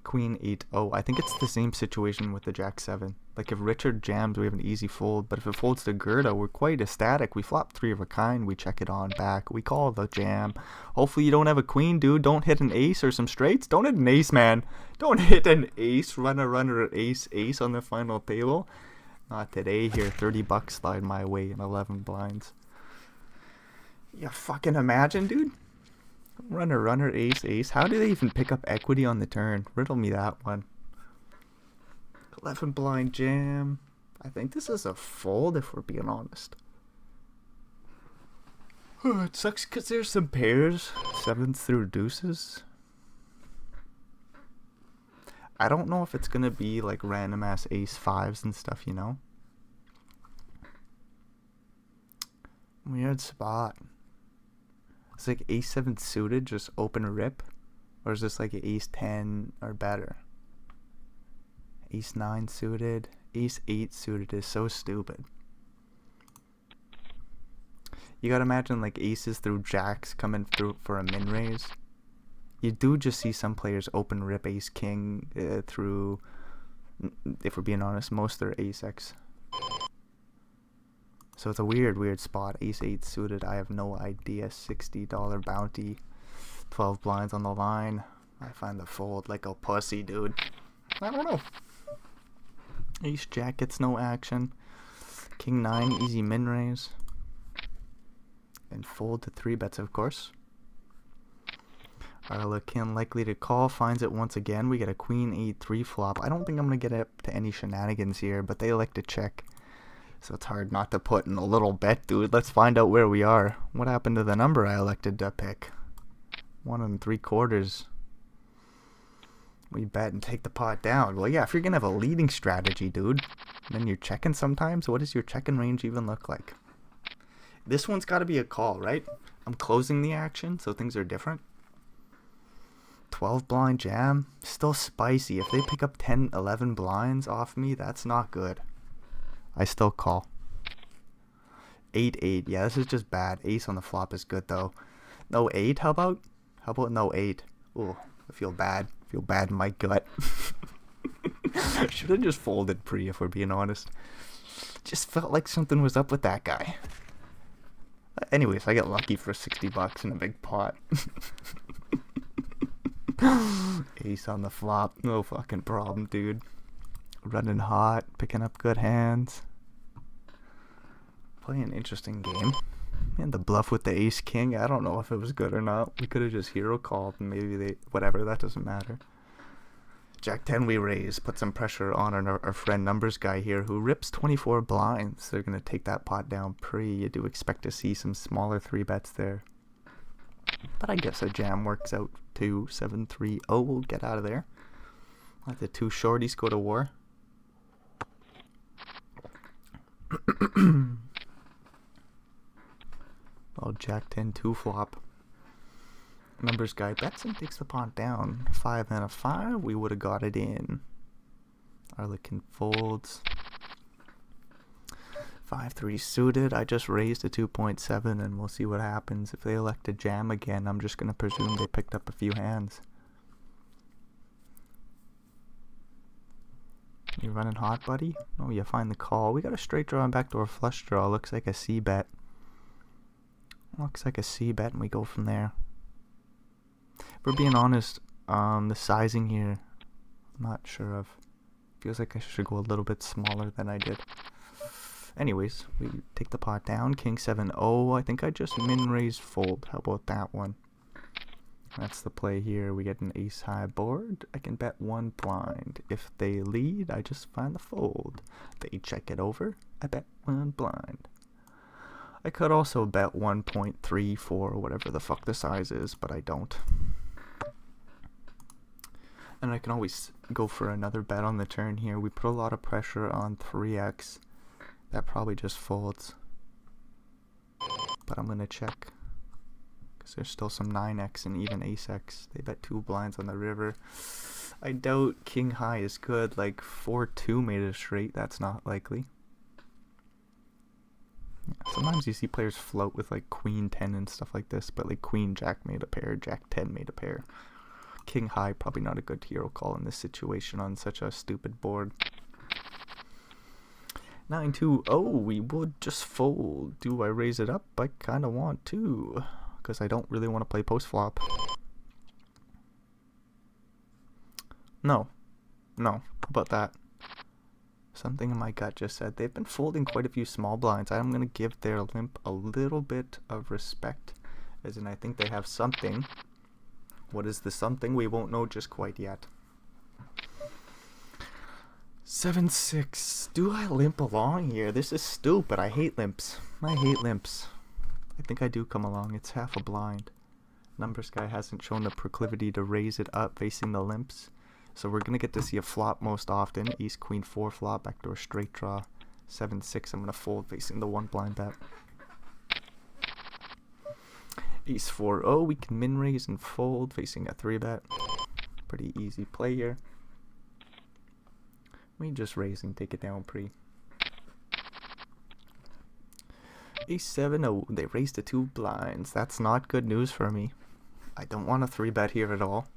Queen 8. Oh, I think it's the same situation with the Jack 7. Like if Richard jams, we have an easy fold. But if it folds to Gerda, we're quite ecstatic. We flop 3 of a kind. We check it on back. We call the jam. Hopefully you don't have a queen, dude. Don't hit an ace or some straights. Don't hit an ace, man. Don't hit an ace. Runner, ace, ace on the final table. Not today here. 30 bucks slide my way in 11 blinds. You fucking imagine, dude? Runner, ace, ace. How do they even pick up equity on the turn? Riddle me that one. 11 blind jam. I think this is a fold if we're being honest. It sucks because there's some pairs. Sevens through deuces. I don't know if it's going to be like random ass ace fives and stuff, you know? Weird spot. It's like ace 7 suited, just open rip. Or is this like an ace 10 or better? Ace 9 suited. Ace 8 suited is so stupid. You gotta imagine like aces through jacks coming through for a min raise. You do just see some players open rip ace king through, if we're being honest, most are ace x. So it's a weird spot. Ace 8 suited, I have no idea. $60 bounty. 12 blinds on the line. I find the fold like a pussy, dude. I don't know. Ace jack gets no action. King 9, easy min raise. And fold to 3 bets, of course. Arlequin likely to call, finds it once again. We get a queen 8-3 flop. I don't think I'm going to get up to any shenanigans here, but they elect to check. So it's hard not to put in a little bet, dude. Let's find out where we are. What happened to the number I elected to pick? 1 3/4. We bet and take the pot down. Well, yeah, if you're going to have a leading strategy, dude, then you're checking sometimes, what does your checking range even look like? This one's got to be a call, right? I'm closing the action, so things are different. 12 blind jam, still spicy. If they pick up 10, 11 blinds off me, that's not good. I still call. 8-8. Yeah, this is just bad. Ace on the flop is good though. No 8, how about? How about no 8? Ooh, I feel bad. I feel bad in my gut. Should have just folded pre, if we're being honest. Just felt like something was up with that guy. Anyways, I get lucky for $60 in a big pot. Ace on the flop, no fucking problem, dude. Running hot, picking up good hands. Playing an interesting game. And the bluff with the ace king, I don't know if it was good or not. We could have just hero called and maybe they, whatever, that doesn't matter. Jack 10 we raise, put some pressure on our friend numbers guy here who rips 24 blinds. They're going to take that pot down pre. You do expect to see some smaller 3 bets there. But I guess a jam works out too. 7-3. Oh, we'll get out of there. Let the 2 shorties go to war. Oh, Jack 10 2 flop. Numbers guy bets and takes the pot down. 5 and a 5. We would have got it in. Arlequin folds. 5-3 suited. I just raised to 2.7 and we'll see what happens. If they elect to jam again, I'm just going to presume they picked up a few hands. You running hot, buddy? Oh, you find the call. We got a straight draw and backdoor flush draw. Looks like a C bet. Looks like a C bet and we go from there. If we're being honest, the sizing here, I'm not sure of. Feels like I should go a little bit smaller than I did. Anyways, we take the pot down. King 7-0. I think I just min raise fold. How about that one? That's the play here. We get an ace high board. I can bet 1 blind. If they lead, I just find the fold. They check it over. I bet 1 blind. I could also bet 1.34, whatever the fuck the size is, but I don't. And I can always go for another bet on the turn here. We put a lot of pressure on 3x. That probably just folds. But I'm going to check. Because there's still some 9x and even ace-x. They bet 2 blinds on the river. I doubt king high is good. Like 4-2 made it straight. That's not likely. Yeah, sometimes you see players float with like queen 10 and stuff like this. But like queen jack made a pair. Jack 10 made a pair. King high, probably not a good hero call in this situation on such a stupid board. 9-2. Oh, we would just fold. Do I raise it up? I kind of want to, because I don't really want to play post flop. No. How about that? Something in my gut just said they've been folding quite a few small blinds. I'm going to give their limp a little bit of respect, as in I think they have something. What is the something? We won't know just quite yet. 7-6. Do I limp along here? This is stupid. I hate limps. I hate limps. I think I do come along. It's half a blind. Numbers guy hasn't shown the proclivity to raise it up facing the limps. So we're going to get to see a flop most often. Ace, queen, 4 flop, backdoor straight draw. 7-6. I'm going to fold facing the 1 blind bet. Ace 4-0. We can min raise and fold facing a 3 bet. Pretty easy play here. We just raise and take it down pre. Ace 7-0. They raised to 2 blinds. That's not good news for me. I don't want a 3 bet here at all.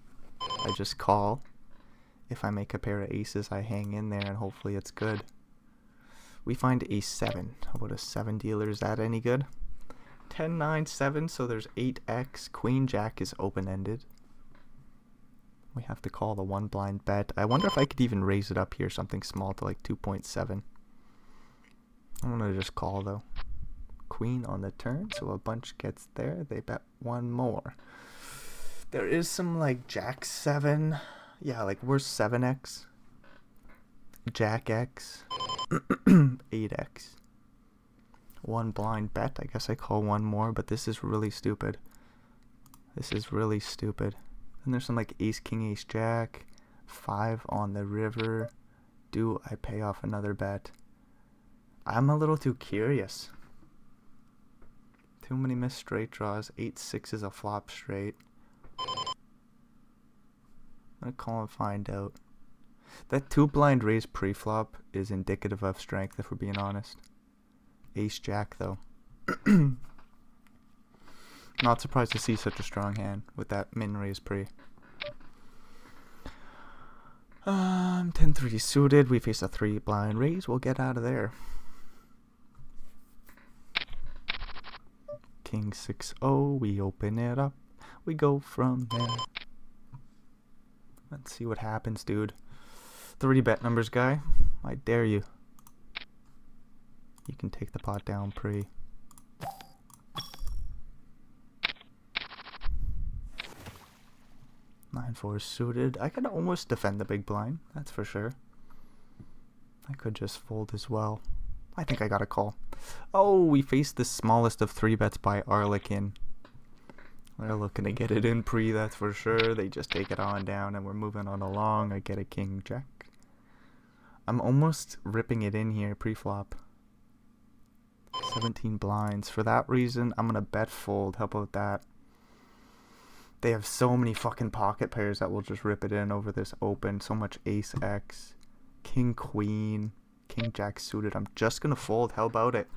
I just call. If I make a pair of aces, I hang in there and hopefully it's good. We find ace 7. How about a 7 dealer? Is that any good? 10, 9, 7. So there's 8x. Queen jack is open-ended. We have to call the 1 blind bet. I wonder if I could even raise it up here, something small to like 2.7. I'm going to just call though. Queen on the turn, so a bunch gets there. They bet 1 more. There is some like jack 7. Yeah, like where's 7x? Jack x. 8x. 1 blind bet. I guess I call 1 more, but this is really stupid. This is really stupid. And there's some like ace, king, ace, jack. 5 on the river. Do I pay off another bet? I'm a little too curious. Too many missed straight draws. 8-6 is a flop straight. I'm gonna call and find out. That 2 blind raise pre-flop is indicative of strength, if we're being honest. Ace jack though. Not surprised to see such a strong hand with that min raise pre. 10-3 suited. We face a 3 blind raise. We'll get out of there. King 6-0. We open it up. We go from there. Let's see what happens, dude. 3 bet numbers guy. I dare you. You can take the pot down pre. Nine 4 suited. I could almost defend the big blind, that's for sure. I could just fold as well. I think I got a call. Oh, we faced the smallest of 3 bets by Arlequin. They're looking to get it in pre, that's for sure. They just take it on down and we're moving on along. I get a king jack. I'm almost ripping it in here pre-flop. 17 blinds. For that reason, I'm going to bet fold. How about that? They have so many fucking pocket pairs that will just rip it in over this open. So much ace x, king queen, king jack suited. I'm just gonna fold. How about it?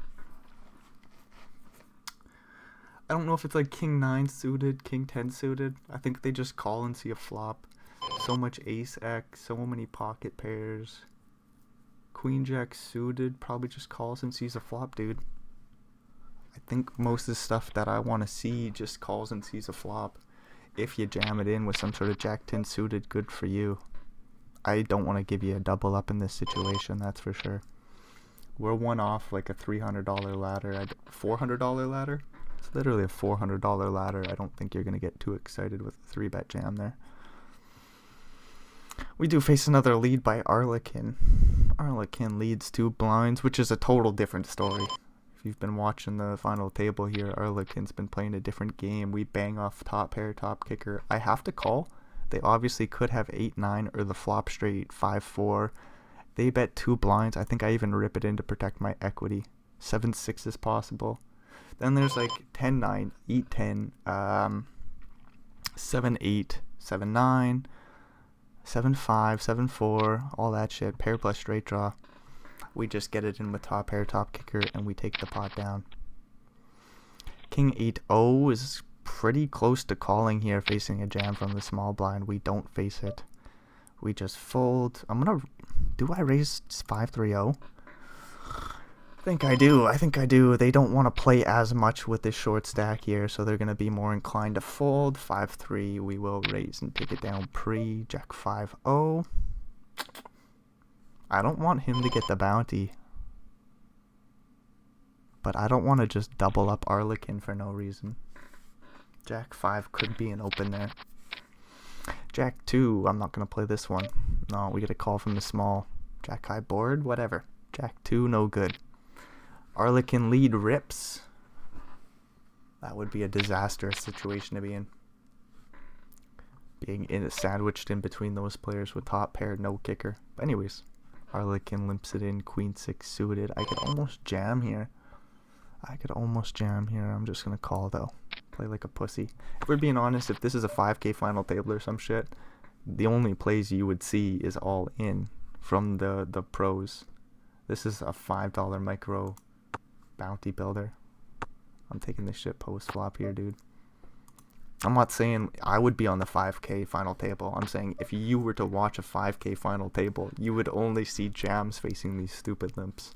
I don't know if it's like king 9 suited, king 10 suited. I think they just call and see a flop. So much ace x, so many pocket pairs. Queen jack suited probably just calls and sees a flop, dude. I think most of the stuff that I want to see just calls and sees a flop. If you jam it in with some sort of jack 10 suited, good for you. I don't want to give you a double up in this situation, that's for sure. We're one off like a $300 ladder, $400 ladder. It's literally a $400 ladder. I don't think you're going to get too excited with a 3 bet jam there. We do face another lead by Arlequin. Arlequin leads 2 blinds, which is a total different story. If you've been watching the final table here, Arlequin's been playing a different game. We bang off top pair, top kicker. I have to call. They obviously could have 8-9 or the flop straight 5-4. They bet 2 blinds. I think I even rip it in to protect my equity. 7-6 is possible. Then there's like 10-9, 8-10, 7-8, 7-9, 7-5, 7-4, all that shit. Pair plus straight draw. We just get it in with top pair, top kicker, and we take the pot down. King 8-0 is pretty close to calling here, facing a jam from the small blind. We don't face it. We just fold. Do I raise 5-3-0? I think I do. They don't want to play as much with this short stack here, so they're going to be more inclined to fold. 5-3, we will raise and take it down pre. Jack 5-0. I don't want him to get the bounty. But I don't want to just double up Arlequin for no reason. Jack 5 could be an open there. Jack 2. I'm not going to play this one. No, we get a call from the small. Jack high board, whatever. Jack 2, no good. Arlequin lead rips. That would be a disastrous situation to be in. Being sandwiched in between those players with top pair, no kicker. But anyways, Arlequin limps it in, queen 6 suited. I could almost jam here. I'm just going to call though. Play like a pussy. If we're being honest, if this is a 5K final table or some shit, the only plays you would see is all in from the pros. This is a $5 micro bounty builder. I'm taking this shit post flop here, dude. I'm not saying I would be on the 5K final table. I'm saying if you were to watch a 5K final table, you would only see jams facing these stupid limps.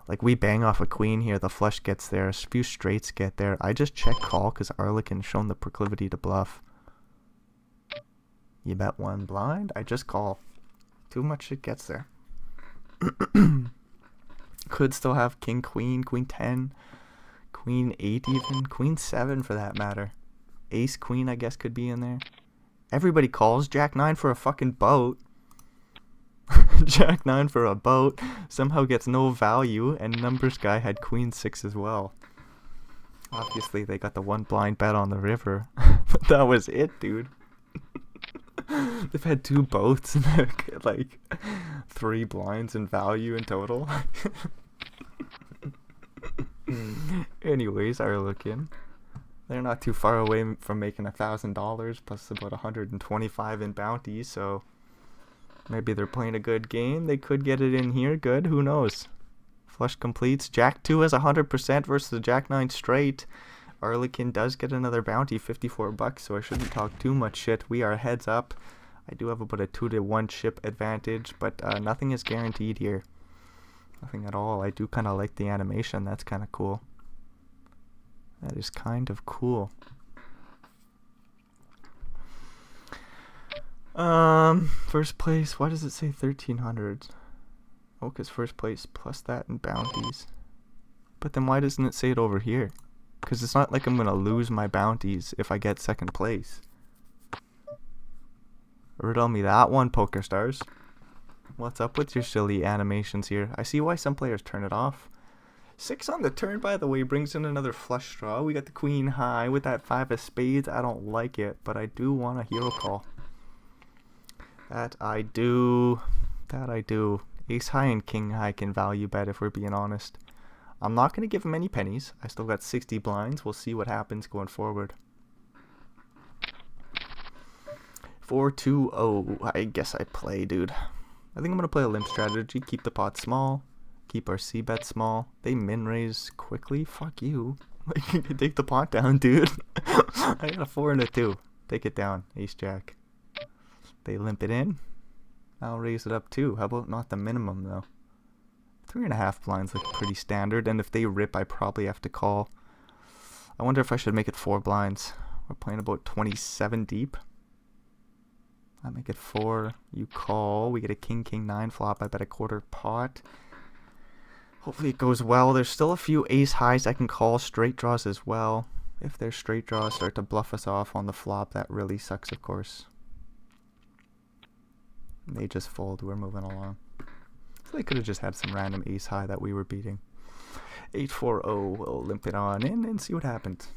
Like, we bang off a queen here, the flush gets there, a few straights get there. I just check call because Arlequin's shown the proclivity to bluff. You bet one blind, I just call. Too much shit gets there. Could still have king, queen 10, queen 8 even, queen 7 for that matter. Ace queen I guess could be in there. Everybody calls. Jack 9 for a fucking boat. Jack 9 for a boat somehow gets no value, and numbers guy had queen 6 as well. Obviously they got the one blind bet on the river. But that was it, dude. They've had 2 boats and like 3 blinds in value in total. Anyways, Arlequin. They're not too far away from making $1,000 plus about 125 in bounties, so maybe they're playing a good game. They could get it in here. Good, who knows? Flush completes. Jack 2 has 100% versus the Jack 9 straight. Arlequin does get another bounty, $54, so I shouldn't talk too much shit. We are heads up. I do have about a 2-to-1 chip advantage, but nothing is guaranteed here. Nothing at all. I do kind of like the animation. That's kind of cool. That is kind of cool. First place. Why does it say 1,300? Oh, because first place plus that in bounties. But then why doesn't it say it over here? Because it's not like I'm going to lose my bounties if I get second place. Riddle me that one, Poker Stars. What's up with your silly animations here? I see why some players turn it off. 6 on the turn, by the way, brings in another flush draw. We got the queen high with that 5 of spades. I don't like it, but I do want a hero call. That I do. Ace high and king high can value bet if we're being honest. I'm not going to give him any pennies. I still got 60 blinds. We'll see what happens going forward. 4-2-0. I guess I play, dude. I think I'm going to play a limp strategy. Keep the pot small. Keep our c-bet small. They min-raise quickly. Fuck you. Like, you can take the pot down, dude. I got a 4 and a 2. Take it down. Ace-jack. They limp it in. I'll raise it up too. How about not the minimum, though? 3.5 blinds look pretty standard. And if they rip, I probably have to call. I wonder if I should make it 4 blinds. We're playing about 27 deep. I make it 4. You call. We get a king, king 9 flop. I bet a quarter pot. Hopefully it goes well. There's still a few ace highs I can call. Straight draws as well. If their straight draws start to bluff us off on the flop, that really sucks, of course. They just fold. We're moving along. So they could have just had some random ace high that we were beating. 8-4-0. We'll limp it on in and see what happens.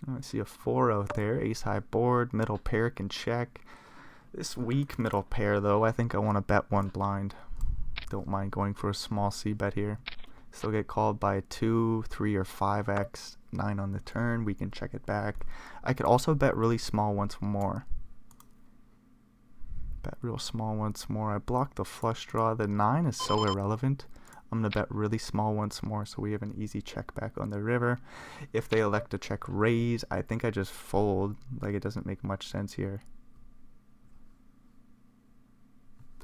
I see a 4 out there. Ace high board. Middle pair can check. This weak middle pair, though, I think I want to bet 1 blind. Don't mind going for a small c-bet here. Still get called by a 2, 3, or 5x. 9 on the turn. We can check it back. I could also bet really small once more. Bet real small once more. I blocked the flush draw. The 9 is so irrelevant. I'm going to bet really small once more so we have an easy check back on the river. If they elect to check raise, I think I just fold. Like, it doesn't make much sense here.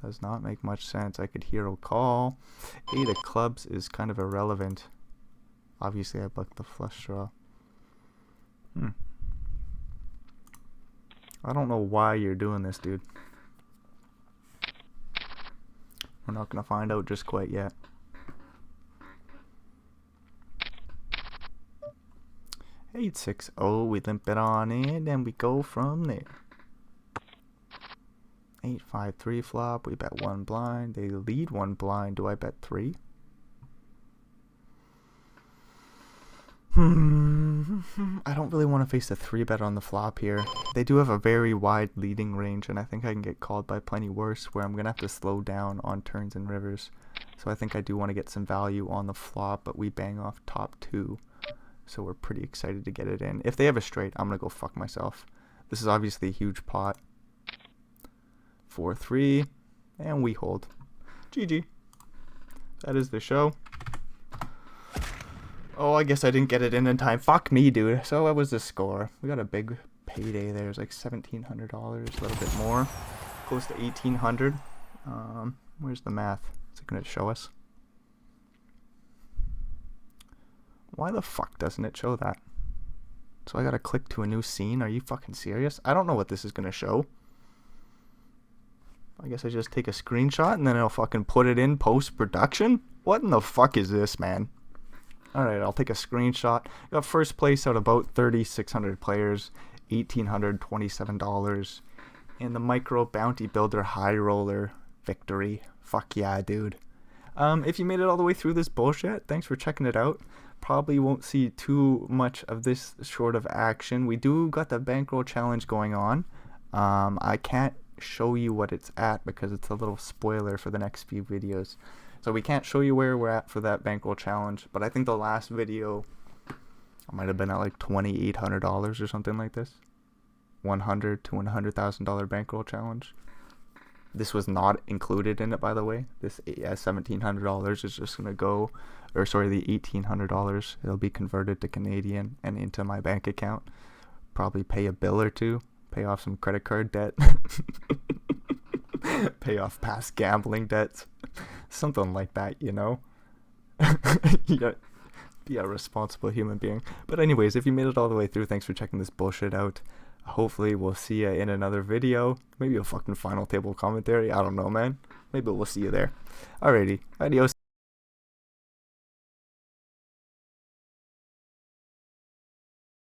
Does not make much sense. I could hero call. 8 of clubs is kind of irrelevant. Obviously, I blocked the flush draw. I don't know why you're doing this, dude. We're not going to find out just quite yet. 8-6-0. We limp it on in, and we go from there. 8-5-3 flop. We bet 1 blind. They lead 1 blind. Do I bet 3? I don't really want to face a 3-bet on the flop here. They do have a very wide leading range, and I think I can get called by plenty worse, where I'm going to have to slow down on turns and rivers. So I think I do want to get some value on the flop, but we bang off top 2. So we're pretty excited to get it in. If they have a straight, I'm going to go fuck myself. This is obviously a huge pot. 4-3, and we hold. GG. That is the show. Oh, I guess I didn't get it in time. Fuck me, dude. So what was the score? We got a big payday there. It was like $1,700, a little bit more. Close to $1,800. Where's the math? Is it going to show us? Why the fuck doesn't it show that? So I gotta click to a new scene? Are you fucking serious? I don't know what this is going to show. I guess I just take a screenshot and then I'll fucking put it in post-production? What in the fuck is this, man? Alright, I'll take a screenshot. Got first place out of about 3,600 players, $1,827. And the Micro Bounty Builder High Roller victory. Fuck yeah, dude. If you made it all the way through this bullshit, thanks for checking it out. Probably won't see too much of this sort of action. We do got the bankroll challenge going on. I can't show you what it's at because it's a little spoiler for the next few videos. So we can't show you where we're at for that bankroll challenge, but I think the last video I might have been at like $2,800 or something like this. $100,000 to $100,000 bankroll challenge. This was not included in it, by the way. This $1,700 is just gonna go, or sorry, the $1,800. It'll be converted to Canadian and into my bank account. Probably pay a bill or two, pay off some credit card debt, pay off past gambling debts. Something like that, you know? Yeah, be a responsible human being. But anyways, if you made it all the way through, thanks for checking this bullshit out. Hopefully we'll see you in another video. Maybe a fucking final table commentary. I don't know, man. Maybe we'll see you there. Alrighty. Adios.